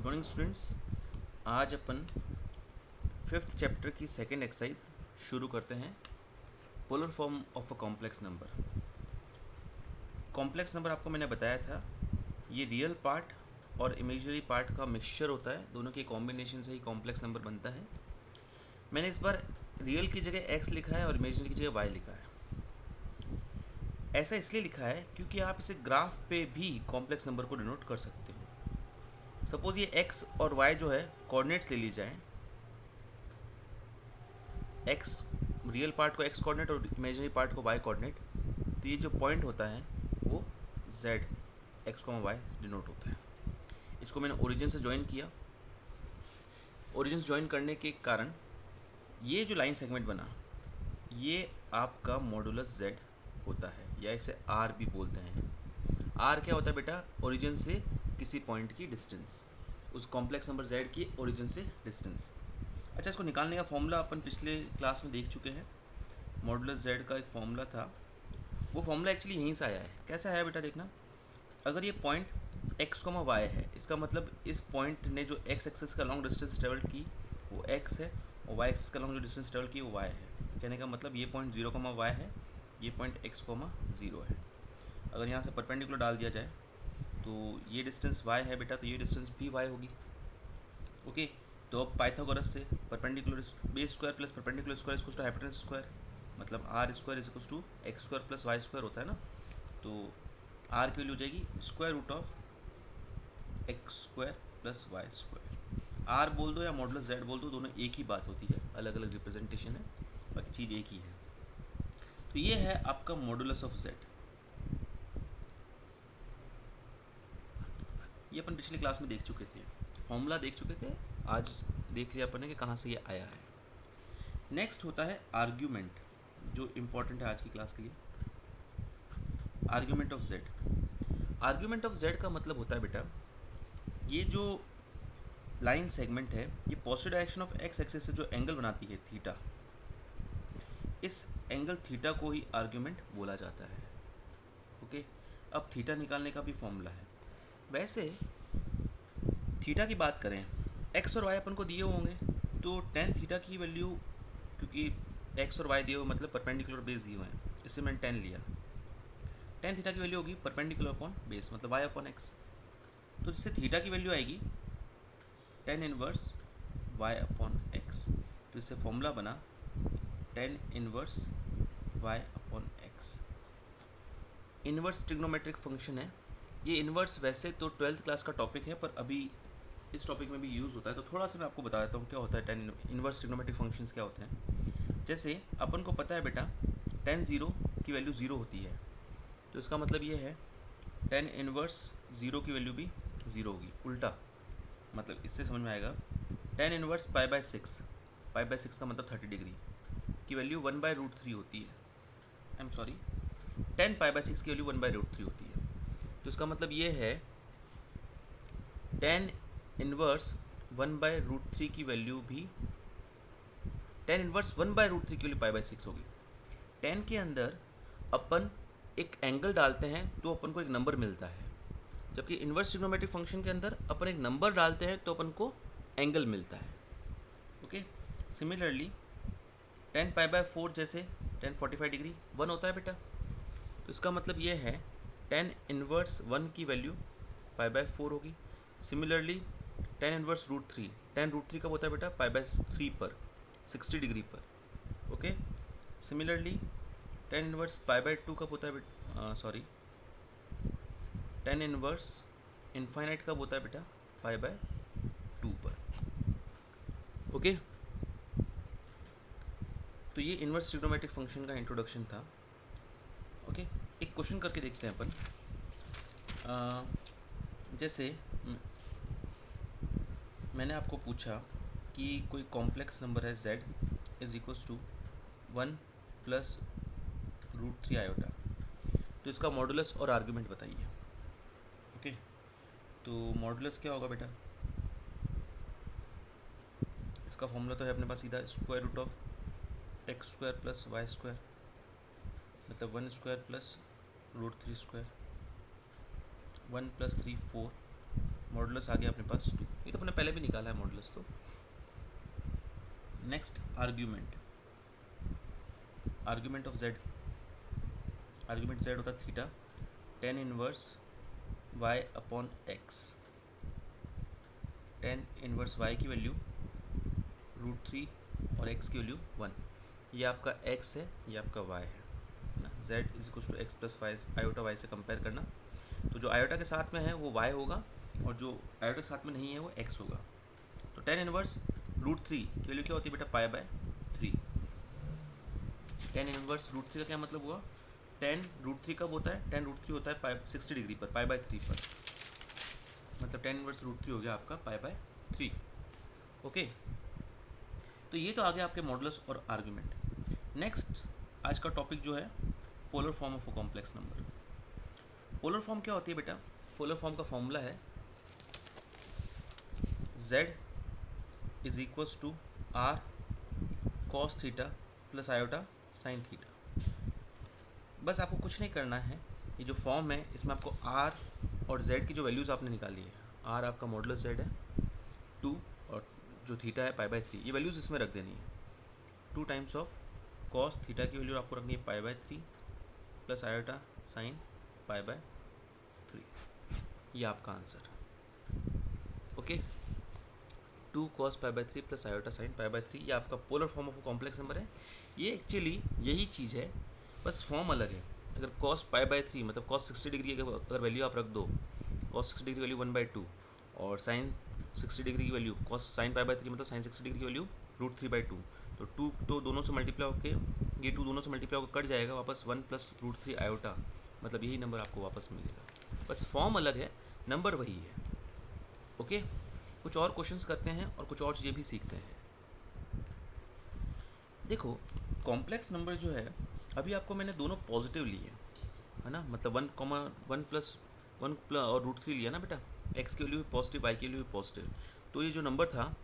Morning students, आज अपन fifth chapter की second exercise शुरू करते हैं। Polar form of a complex number. Complex number आपको मैंने बताया था, ये रियल पार्ट और इमेजिनरी पार्ट का मिक्सचर होता है। दोनों के कॉम्बिनेशन से ही कॉम्प्लेक्स नंबर बनता है। मैंने इस बार रियल की जगह एक्स लिखा है और इमेजिनरी की जगह वाई लिखा है। ऐसा इसलिए लिखा है क्योंकि आप इसे ग्राफ पे भी कॉम्प्लेक्स नंबर को डिनोट कर सकते हो। सपोज ये एक्स और वाई जो है कोऑर्डिनेट्स ले ली जाए, एक्स रियल पार्ट को एक्स कोऑर्डिनेट और इमेजिनरी पार्ट को वाई कोऑर्डिनेट, तो ये जो पॉइंट होता है वो जेड एक्स को वाई डिनोट होता है। इसको मैंने ओरिजिन से ज्वाइन किया। ओरिजिन से ज्वाइन करने के कारण ये जो लाइन सेगमेंट बना, ये आपका मॉडुलस जेड होता है, या इसे आर भी बोलते हैं। आर क्या होता है बेटा? ओरिजिन से किसी पॉइंट की डिस्टेंस, उस कॉम्प्लेक्स नंबर जेड की ओरिजिन से डिस्टेंस। अच्छा, इसको निकालने का फॉर्मूला अपन पिछले क्लास में देख चुके हैं। मॉडुलस जेड का एक फॉर्मूला था, वो फॉर्मूला एक्चुअली यहीं से आया है। कैसे आया बेटा? देखना, अगर ये पॉइंट एक्स कोमा वाई है, इसका मतलब इस पॉइंट ने जो एक्स एक्सिस का लॉन्ग डिस्टेंस ट्रेवल की वो एक्स है, और वाई एक्सिस का लॉन्ग जो डिस्टेंस ट्रेवल की वो वाई है। कहने का मतलब ये पॉइंट 0 कोमा वाई है, ये पॉइंट एक्स कोमा 0 है। अगर यहाँ से परपेंडिकुलर डाल दिया जाए तो ये डिस्टेंस y है बेटा, तो ये डिस्टेंस भी y होगी। ओके, तो अब पाइथागोरस से perpendicular base square plus perpendicular square equals to hypotenuse square, मतलब R square is equals to X square plus Y square होता है ना। तो आर की वैल्यू हो जाएगी square root of X square plus Y square. R बोल दो या मॉडुलस जेड बोल दो, दोनों एक ही बात होती है, अलग अलग रिप्रेजेंटेशन है, बाकी चीज़ एक ही है। तो ये है आपका मॉडुलस ऑफ जेड। ये अपन पिछली क्लास में देख चुके थे, फॉर्मूला देख चुके थे, आज देख लिया अपन ने कि कहाँ से ये आया है। नेक्स्ट होता है आर्ग्यूमेंट, जो इम्पोर्टेंट है आज की क्लास के लिए। Argument of Z. Argument of Z का मतलब होता है बेटा, ये जो लाइन सेगमेंट है, ये positive direction of x axis से जो एंगल बनाती है थीटा, इस एंगल थीटा को ही आर्ग्यूमेंट बोला जाता है। ओके, अब थीटा निकालने का भी फॉर्मूला है। वैसे थीटा की बात करें, एक्स और वाई अपन को दिए होंगे, तो टेन थीटा की वैल्यू, क्योंकि एक्स और वाई दिए हुए मतलब परपेंडिकुलर बेस दिए हुए हैं, इससे मैंने टेन लिया। टेन थीटा की वैल्यू होगी परपेंडिकुलर अपॉन बेस, मतलब वाई अपॉन एक्स। तो जिससे थीटा की वैल्यू आएगी tan inverse Y upon X. तो इससे फॉर्मूला बना tan inverse Y upon X. Inverse trigonometric function है ये। इनवर्स वैसे तो 12th क्लास का टॉपिक है, पर अभी इस टॉपिक में भी यूज़ होता है, तो थोड़ा सा मैं आपको बता देता हूँ क्या होता है टेन इनवर्स ट्रिग्नोमेट्रिक फंक्शंस क्या होते हैं। जैसे अपन को पता है बेटा, टेन ज़ीरो की वैल्यू ज़ीरो होती है, तो इसका मतलब ये है टेन इनवर्स ज़ीरो की वैल्यू भी ज़ीरो होगी। उल्टा मतलब इससे समझ में आएगा, tan inverse pi by six, pi by six का मतलब 30 डिग्री की वैल्यू 1/√3 होती है। I am sorry, ten pi by six की वैल्यू 1/√3 होती है। तो इसका मतलब ये है टेन इनवर्स 1/√3 की वैल्यू भी, टेन इनवर्स 1/√3 की वैल्यू पाई बाय सिक्स होगी। टेन के अंदर अपन एक एंगल डालते हैं तो अपन को एक नंबर मिलता है, जबकि इनवर्स ट्रिग्नोमेट्रिक फंक्शन के अंदर अपन एक नंबर डालते हैं तो अपन को एंगल मिलता है। Okay, similarly ten pi by four जैसे 1045 डिग्री 1 होता है बेटा, तो इसका मतलब ये है टेन इनवर्स 1 की वैल्यू पाई बाय फोर होगी। सिमिलरली टेन इनवर्स √3, टेन √3 कब होता है बेटा? पाई बाय 3 पर, 60 डिग्री पर। Okay, similarly tan inverse pi by 2 कब होता है बेटा? सॉरी, टेन इनवर्स इनफाइनाइट कब होता है बेटा? पाई बाय 2 पर। ओके, तो ये इनवर्स ट्रिग्नोमेट्रिक फंक्शन का इंट्रोडक्शन था। ओके, एक क्वेश्चन करके देखते हैं अपन। जैसे मैंने आपको पूछा कि कोई कॉम्प्लेक्स नंबर है z is equals to 1 plus √3 iota, तो इसका मॉडुलस और आर्ग्यूमेंट बताइए। ओके, तो मॉडुलस क्या होगा बेटा? इसका फॉर्मूला तो है अपने पास सीधा, square root of X square plus Y square, मतलब 1 स्क्वायर प्लस √3 स्क्वायर, 1 + 3 4 मॉडुलस आ गया अपने पास 2, ये तो अपने पहले भी निकाला है मॉडुलस। तो next argument, argument of Z, argument Z होता है theta tan inverse Y upon X, tan inverse Y की वैल्यू √3 और x की वैल्यू 1, ये आपका x है, ये आपका y है ना। z is equal to X plus Y, iota y से कंपेयर करना, तो जो आयोटा के साथ में है वो y होगा और जो आयोटा के साथ में नहीं है वो x होगा। तो टेन इनवर्स √3 की वैल्यू क्या होती है बेटा, π/3। टेन इनवर्स √3 का क्या मतलब हुआ, टेन √3 कब होता है, टेन √3 होता है 60 डिग्री पर, π/3 पर, मतलब टेन इनवर्स √3 हो गया आपका π/3। ओके, तो ये तो आ गया आपके मॉडुलस और आर्ग्यूमेंट। नेक्स्ट आज का टॉपिक जो है polar form of a complex number. Polar form क्या होती है बेटा, पोलर फॉर्म का फॉर्मूला है z is equals to r cos theta plus iota sine theta. बस आपको कुछ नहीं करना है, ये जो फॉर्म है इसमें आपको r और z की जो वैल्यूज़ आपने निकाली है, r आपका मॉडुलस z है 2 और जो थीटा है π/3, ये वैल्यूज़ इसमें रख देनी है। 2 टाइम्स ऑफ कॉस थीटा की वैल्यू आपको रखनी है π/3 प्लस आयोटा साइन π/3, ये आपका answer. Okay, 2 cos π/3 plus iota sine π/3, ये आपका polar form of complex number है। ये एक्चुअली यही चीज़ है, बस फॉर्म अलग है। अगर cos π/3 मतलब cos 60 डिग्री अगर वैल्यू आप रख दो, cos 60 डिग्री वैल्यू 1/2 और साइन 60 डिग्री की वैल्यू cos साइन π/3 मतलब साइन 60 डिग्री की वैल्यू √3/2, तो 2 तो दोनों से मल्टीप्लाई होकर ये 2 दोनों से मल्टीप्लाई होकर कट जाएगा, वापस 1 प्लस √3 आयोटा, मतलब यही नंबर आपको वापस मिलेगा। बस फॉर्म अलग है, नंबर वही है। ओके, कुछ और क्वेश्चंस करते हैं और कुछ और चीज़ें भी सीखते हैं। देखो कॉम्प्लेक्स नंबर जो है, अभी आपको मैंने दोनों पॉजिटिव लिए है ना, मतलब 1 प्लस 1 और √3 लिया ना बेटा, x के लिए भी पॉजिटिव, y के लिए भी पॉजिटिव, तो ये जो नंबर था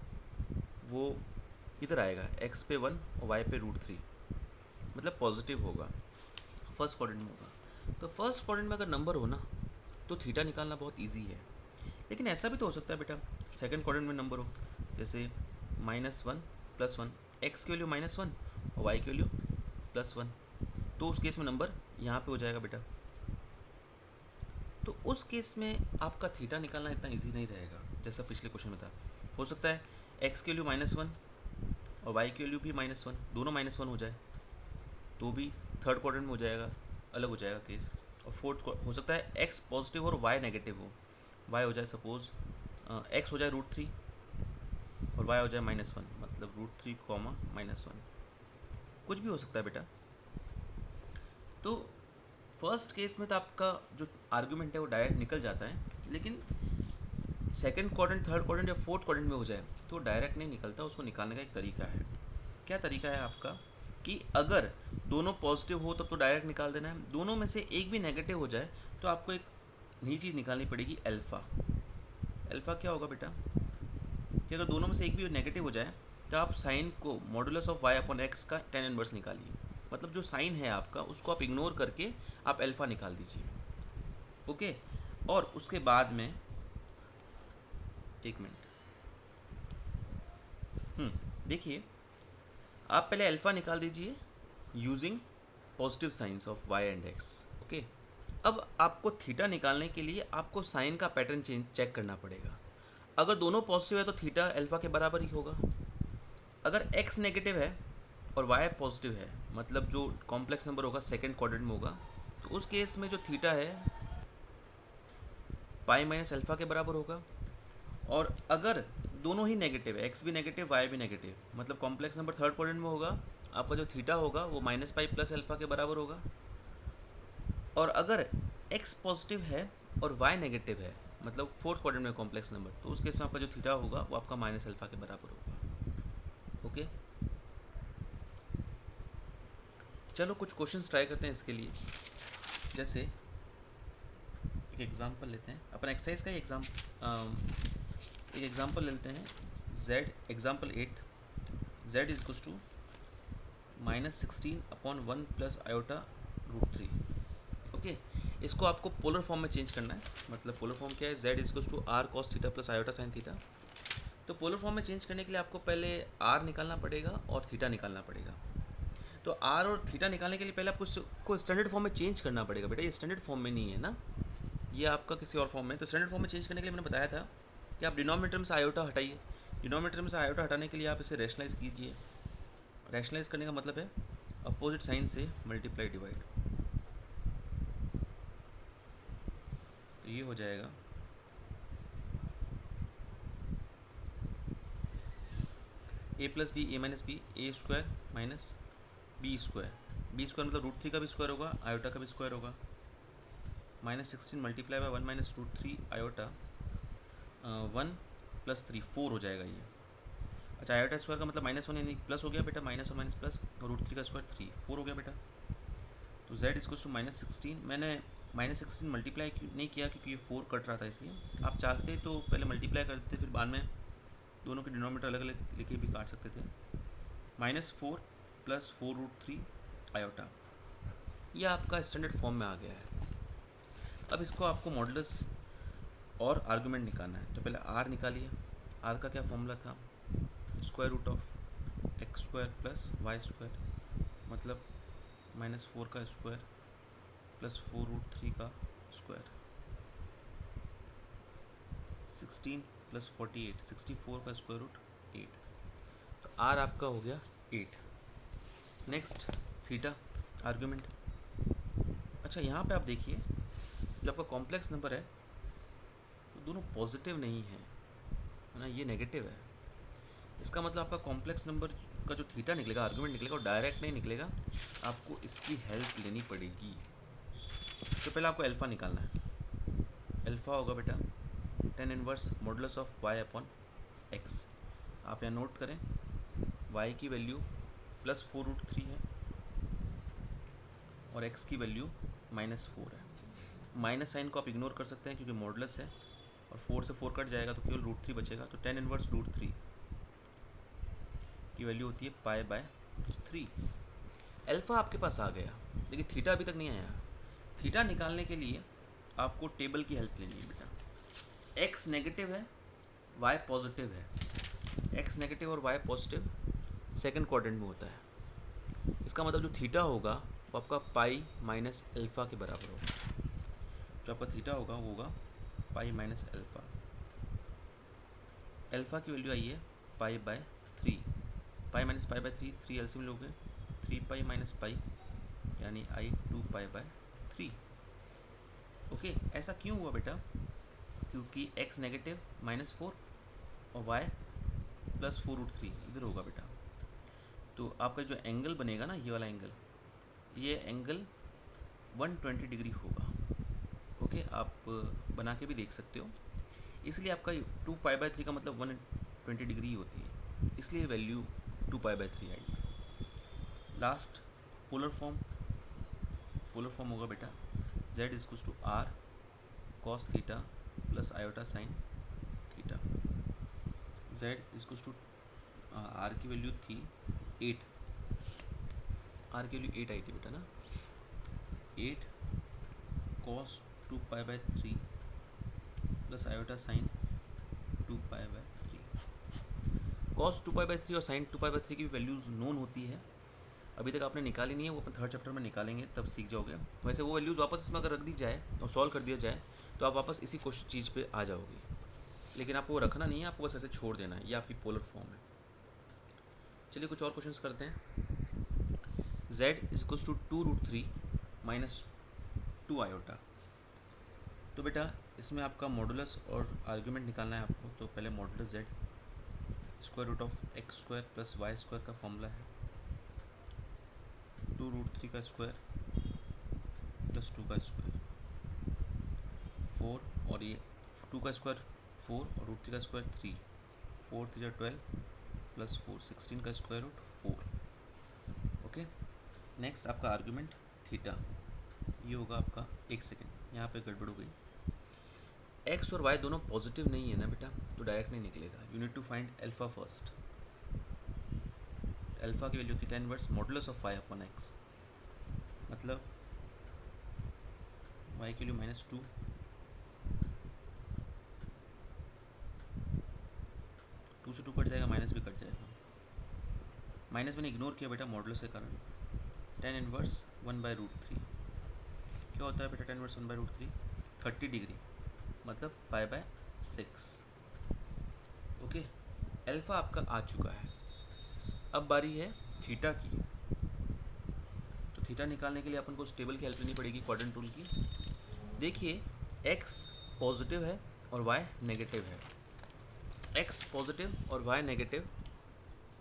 वो इधर आएगा, x पे 1 और y पे √3, मतलब पॉजिटिव होगा, फर्स्ट क्वाड्रेंट में होगा। तो फर्स्ट क्वाड्रेंट में अगर नंबर हो ना तो थीटा निकालना बहुत ईजी है। लेकिन ऐसा भी तो हो सकता है बेटा सेकंड क्वाड्रेंट में नंबर हो, जैसे -1 +1, x की वैल्यू -1 और y की वैल्यू +1, तो उस केस में नंबर यहाँ पे हो जाएगा बेटा। तो उस केस में आपका थीटा निकालना इतना इजी नहीं रहेगा जैसा पिछले क्वेश्चन में था। हो सकता है x की वैल्यू -1 और y की वैल्यू भी -1, दोनों -1 हो जाए, तो भी थर्ड क्वाड्रेंट में हो जाएगा, अलग हो जाएगा केस। और फोर्थ हो सकता है x पॉजिटिव और y नेगेटिव हो, y हो जाए सपोज x हो जाए √3 और y हो जाए -1, मतलब √3, -1, कुछ भी हो सकता है बेटा। तो फर्स्ट केस में तो आपका जो आर्ग्यूमेंट है वो डायरेक्ट निकल जाता है, लेकिन सेकंड क्वाड्रेंट, थर्ड क्वाड्रेंट या फोर्थ क्वाड्रेंट में हो जाए तो डायरेक्ट नहीं निकलता, उसको निकालने का एक तरीका है। क्या तरीका है आपका कि अगर दोनों पॉजिटिव हो तब तो डायरेक्ट निकाल देना है, दोनों में से एक भी नेगेटिव हो जाए तो आपको एक नई चीज़ निकालनी पड़ेगी, अल्फ़ा। अल्फ़ा क्या होगा बेटा कि अगर दोनों में से एक भी नेगेटिव हो जाए तो आप साइन को modulus of y upon x का टेन इनवर्स निकालिए, मतलब जो साइन है आपका उसको आप इग्नोर करके आप अल्फ़ा निकाल दीजिए। ओके, और उसके बाद में एक मिनट, देखिए आप पहले अल्फ़ा निकाल दीजिए using positive science of y and x। Okay, अब आपको थीटा निकालने के लिए आपको साइन का पैटर्न चेक करना पड़ेगा। अगर दोनों पॉजिटिव है तो थीटा अल्फ़ा के बराबर ही होगा। अगर x नेगेटिव है और y पॉजिटिव है, मतलब जो कॉम्प्लेक्स नंबर होगा सेकंड क्वाड्रेंट में होगा, तो उस केस में जो थीटा है पाई माइनस अल्फ़ा के बराबर होगा। और अगर दोनों ही नेगेटिव है, x भी नेगेटिव y भी नेगेटिव, मतलब कॉम्प्लेक्स नंबर थर्ड क्वाड्रेंट में होगा, आपका जो थीटा होगा वो -पाई प्लस अल्फ़ा के बराबर होगा। और अगर x पॉजिटिव है और y नेगेटिव है, मतलब फोर्थ क्वाड्रेंट में कॉम्प्लेक्स नंबर, तो उस केस में आपका जो थीटा होगा वो आपका माइनस अल्फ़ा के बराबर होगा। ओके, चलो कुछ क्वेश्चंस ट्राई करते हैं इसके लिए। जैसे एक एग्जांपल लेते हैं, अपन एक्सरसाइज का एक एग्जांपल लेते हैं, z example 8, z is equals to -16/1 plus iota √3। Okay, इसको आपको पोलर फॉर्म में चेंज करना है। मतलब पोलर फॉर्म क्या है, z equals to R cos theta plus iota sine theta. तो पोलर फॉर्म में चेंज करने के लिए आपको पहले r निकालना पड़ेगा और थीटा निकालना पड़ेगा। तो r और थीटा निकालने के लिए पहले आपको इसको स्टैंडर्ड फॉर्म में चेंज करना पड़ेगा। बेटा ये स्टैंडर्ड फॉर्म में नहीं है ना, ये आपका किसी और फॉर्म में। तो स्टैंडर्ड फॉर्म में चेंज करने के लिए मैंने बताया था कि आप डिनोमिनेटर में से आयोटा हटाइए। डिनोमिनेटर में से आयोटा हटाने के लिए आप इसे रैशनलाइज कीजिए। रैशनलाइज करने का मतलब है अपोजिट साइन से मल्टीप्लाई डिवाइड। तो ये हो जाएगा a plus B A minus B A square minus B square. B square मतलब रूट थ्री का भी स्क्वायर होगा, आयोटा का भी स्क्वायर होगा। -16 multiply by 1 minus root three iota 1 plus 3 4 हो जाएगा ये। अच्छा आयोटा स्क्वायर का मतलब -1 यानी प्लस हो गया बेटा, माइनस और माइनस प्लस, और रूट थ्री का स्क्वायर 3 4 हो गया बेटा। तो z इक्वल्स टू -16। मैंने -16 मल्टीप्लाई नहीं किया क्योंकि ये 4 कट रहा था, इसलिए। आप चाहते तो पहले मल्टीप्लाई कर देते, फिर बाद में दोनों के डिनोमिनेटर अलग अलग लेके भी काट सकते थे। -4 प्लस 4 रूट थ्री आयोटा, यह आपका स्टैंडर्ड फॉर्म में आ गया है। अब इसको आपको मॉडुलस और आर्गुमेंट निकालना है। तो पहले r निकालिए। r का क्या फॉर्मूला था, square root of X square plus Y square, मतलब -4 का स्क्वायर प्लस 4 रूट थ्री का स्क्वायर, 16 प्लस 48 64 का स्क्वायर रूट 8। तो r आपका हो गया 8। Next theta argument. अच्छा यहाँ पे आप देखिए, जो आपका कॉम्प्लेक्स नंबर है वो दोनों पॉजिटिव नहीं है ना, ये नेगेटिव है। इसका मतलब आपका कॉम्प्लेक्स नंबर का जो थीटा निकलेगा, आर्गुमेंट निकलेगा, वो डायरेक्ट नहीं निकलेगा, आपको इसकी हेल्प लेनी पड़ेगी। तो पहले आपको अल्फ़ा निकालना है। अल्फ़ा होगा बेटा tan inverse modulus of y upon x। आप यहाँ नोट करें y की वैल्यू प्लस 4 रूट थ्री है और x की वैल्यू -4 है। माइनस साइन को आप इग्नोर कर सकते हैं क्योंकि मॉडुलस है, और 4 से 4 कट जाएगा तो केवल रूट थ्री बचेगा। तो tan इनवर्स रूट थ्री की वैल्यू होती है π/3। अल्फ़ा आपके पास आ गया, लेकिन थीटा अभी तक नहीं आया। थीटा निकालने के लिए आपको टेबल की हेल्प लेनी है बेटा। x नेगेटिव है, y पॉजिटिव है। x नेगेटिव और y पॉजिटिव सेकंड क्वाड्रेंट में होता है। इसका मतलब जो थीटा होगा वो आपका पाई माइनस अल्फ़ा के बराबर होगा। जो आपका थीटा होगा वो होगा पाई माइनस अल्फ़ा। अल्फ़ा की वैल्यू आई है π/3। पाई माइनस π/3, 3 एलसीएम लोगे 3 पाई माइनस पाई यानी आई 2 π/3। ओके, ऐसा क्यों हुआ बेटा, क्योंकि x नेगेटिव -4 और y प्लस 4 रूट थ्री इधर होगा बेटा। तो आपका जो एंगल बनेगा ना, ये वाला एंगल, ये एंगल 120 डिग्री होगा। ओके, आप बना के भी देख सकते हो। इसलिए आपका 2 π/3 का मतलब 120 डिग्री होती है, इसलिए वैल्यू 2 π/3 आई। Last polar form. Polar form होगा बेटा z equals to R cos theta plus iota sine theta. z equals to R की वैल्यू थी 8, आर की वैल्यू 8 आई थी बेटा ना, 8 cos 2 π/3 plus iota sine 2 π/3। Cos 2 π/3 और साइन 2 π/3 की वैल्यूज़ नोन होती है। अभी तक आपने निकाली नहीं है, वो अपन थर्ड चैप्टर में निकालेंगे, तब सीख जाओगे। वैसे वो वैल्यूज़ वापस इसमें अगर रख दी जाए और सॉल्व कर दिया जाए तो आप वापस इसी क्वेश्चन चीज़ पे आ जाओगे, लेकिन आपको वो रखना नहीं है, आपको बस ऐसे छोड़ देना है। ये आपकी पोलर फॉर्म है। चलिए कुछ और क्वेश्चंस करते हैं। z equals to 2 root three minus 2 iota. तो बेटा इसमें आपका मॉडुलस और आर्ग्यूमेंट निकालना है आपको। तो पहले modulus z square root of X square plus Y square का फॉर्मूला है 2 रूट थ्री का स्क्वायर प्लस 2 का स्क्वायर 4, और ये 2 का स्क्वायर 4 और रूट थ्री का स्क्वायर 3, 4 3 12 प्लस 4 16 का स्क्वायर रूट 4। ओके, नेक्स्ट आपका आर्ग्यूमेंट थीटा, ये होगा आपका, एक सेकेंड यहाँ पे गड़बड़ हो गई, एक्स और वाई दोनों पॉजिटिव नहीं है ना बेटा, तो डायरेक्ट नहीं निकलेगा। You need to find alpha first. Alpha की वैल्यू थी tan inverse modulus of y upon X, मतलब वाई की वैल्यू -2, टू से टू कट जाएगा, माइनस भी कट जाएगा, माइनस मैंने इग्नोर किया बेटा मॉडुलस के कारण, tan इनवर्स 1/√3 क्या होता है बेटा tan इनवर्स 1/√3? 30 डिग्री मतलब π/6। ओके, अल्फ़ा आपका आ चुका है। अब बारी है थीटा की। तो थीटा निकालने के लिए अपन को टेबल की हेल्प लेनी पड़ेगी, क्वाड्रेंट रूल की। देखिए x पॉजिटिव है और y नेगेटिव है। x पॉजिटिव और y नेगेटिव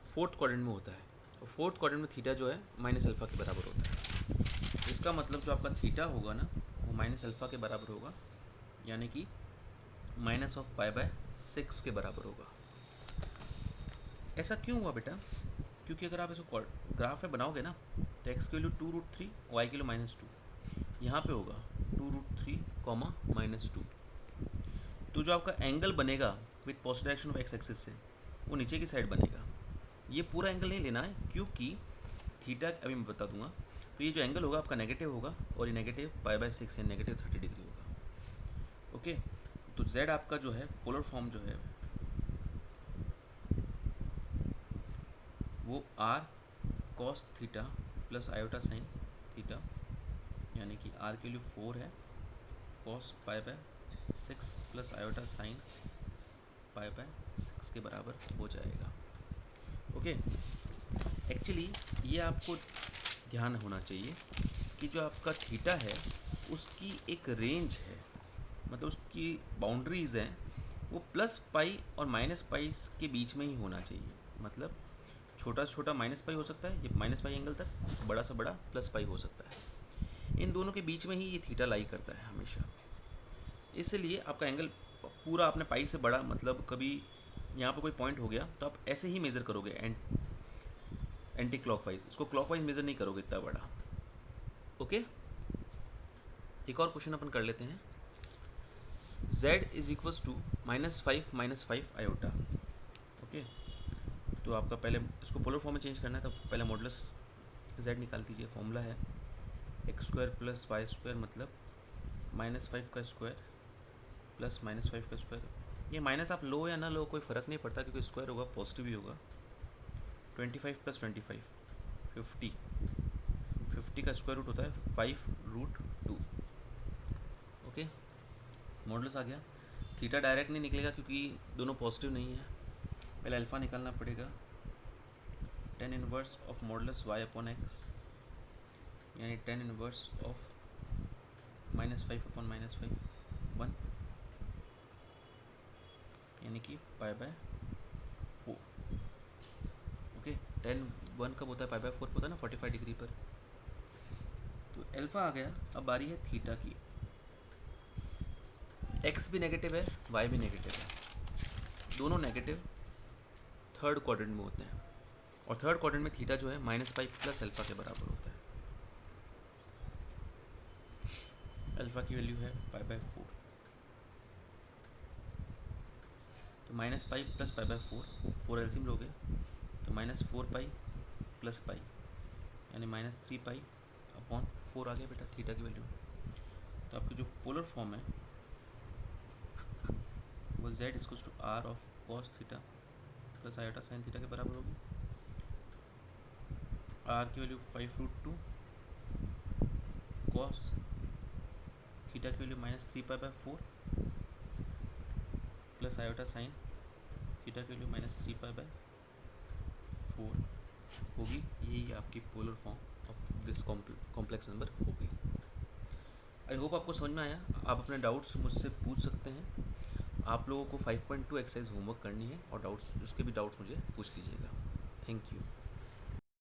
फोर्थ क्वाड्रेंट में होता है। तो फोर्थ क्वाड्रेंट में थीटा जो है माइनस अल्फ़ा के बराबर होता है। इसका मतलब जो आपका थीटा होगा ना वो माइनस अल्फ़ा के बराबर होगा, यानी कि -π/6 के बराबर होगा। ऐसा क्यों हुआ बेटा? क्योंकि अगर आप इसको ग्राफ में बनाओगे ना तो x की वैल्यू 2√3, y की वैल्यू -2, यहाँ पे होगा 2√3, -2। तो जो आपका एंगल बनेगा with post direction of x axis से वो नीचे की साइड बनेगा। ये पूरा एंगल नहीं लेना है क्योंकि थीटा अभी मैं बता दूंगा। तो ये जो एंगल होगा आपका नेगेटिव होगा और ये नेगेटिव π/6 या नेगेटिव 30 डिग्री होगा। ओके, तो z आपका जो है पोलर फॉर्म जो है वो r cos theta plus iota sine theta, यानी कि r की वैल्यू 4 है, cos π/6 प्लस आयोटा साइन π/6 के बराबर हो जाएगा। ओके, एक्चुअली ये आपको ध्यान होना चाहिए कि जो आपका थीटा है उसकी एक रेंज है, मतलब उसकी बाउंड्रीज हैं वो +π और -π के बीच में ही होना चाहिए। मतलब छोटा से छोटा -π हो सकता है, ये -π एंगल तक, बड़ा से बड़ा +π हो सकता है। इन दोनों के बीच में ही ये थीटा लाई करता है हमेशा। इसलिए आपका एंगल पूरा आपने पाई से बड़ा, मतलब कभी यहाँ पर कोई पॉइंट हो गया तो आप ऐसे ही मेज़र करोगे एंटी क्लॉकवाइज, इसको क्लॉकवाइज मेज़र नहीं करोगे इतना बड़ा। ओके, एक और क्वेश्चन अपन कर लेते हैं। z = -5 iota. ओके, तो आपका पहले इसको पोलर फॉर्म में चेंज करना है, तो पहले मॉडुलस z निकाल दीजिए। फॉर्मूला है x² + y² मतलब -5 का स्क्वायर प्लस -5 का स्क्वायर। ये माइनस आप लो या ना लो कोई फ़र्क नहीं पड़ता क्योंकि स्क्वायर होगा पॉजिटिव ही होगा। 25 + 25 50 का स्क्वायर रूट होता है 5√2। ओके, मॉडुलस आ गया। थीटा डायरेक्ट नहीं निकलेगा क्योंकि दोनों पॉजिटिव नहीं है, पहले अल्फ़ा निकालना पड़ेगा। tan inverse of modulus y/x यानी tan इनवर्स ऑफ -5/-5 1, यानी कि π/4। ओके, tan 1 कब होता है? π/4 होता है ना 45 डिग्री पर। तो अल्फ़ा आ गया। अब बारी है थीटा की। x भी नेगेटिव है, y भी नेगेटिव है, दोनों नेगेटिव थर्ड क्वाड्रेंट में होते हैं और थर्ड क्वाड्रेंट में थीटा जो है -π + अल्फ़ा के बराबर होता है। अल्फ़ा की वैल्यू है π/4, तो -π + π/4, 4 एलसीएम लोगे तो -4π + π यानी -3π/4 आ गया बेटा थीटा की वैल्यू। तो आपकी जो पोलर फॉर्म है वो z = r of cos theta plus iota sine theta के बराबर होगी। r की वैल्यू 5√2, cos थीटा की value -3π/4 plus iota sine theta की वैल्यू -3π/4 होगी। यही आपकी polar form of this complex number होगी। आई होप आपको समझ में आया। आप अपने डाउट्स मुझसे पूछ सकते हैं। आप लोगों को 5.2 एक्सरसाइज होमवर्क करनी है और डाउट्स, उसके भी डाउट्स मुझे पूछ लीजिएगा। Thank you.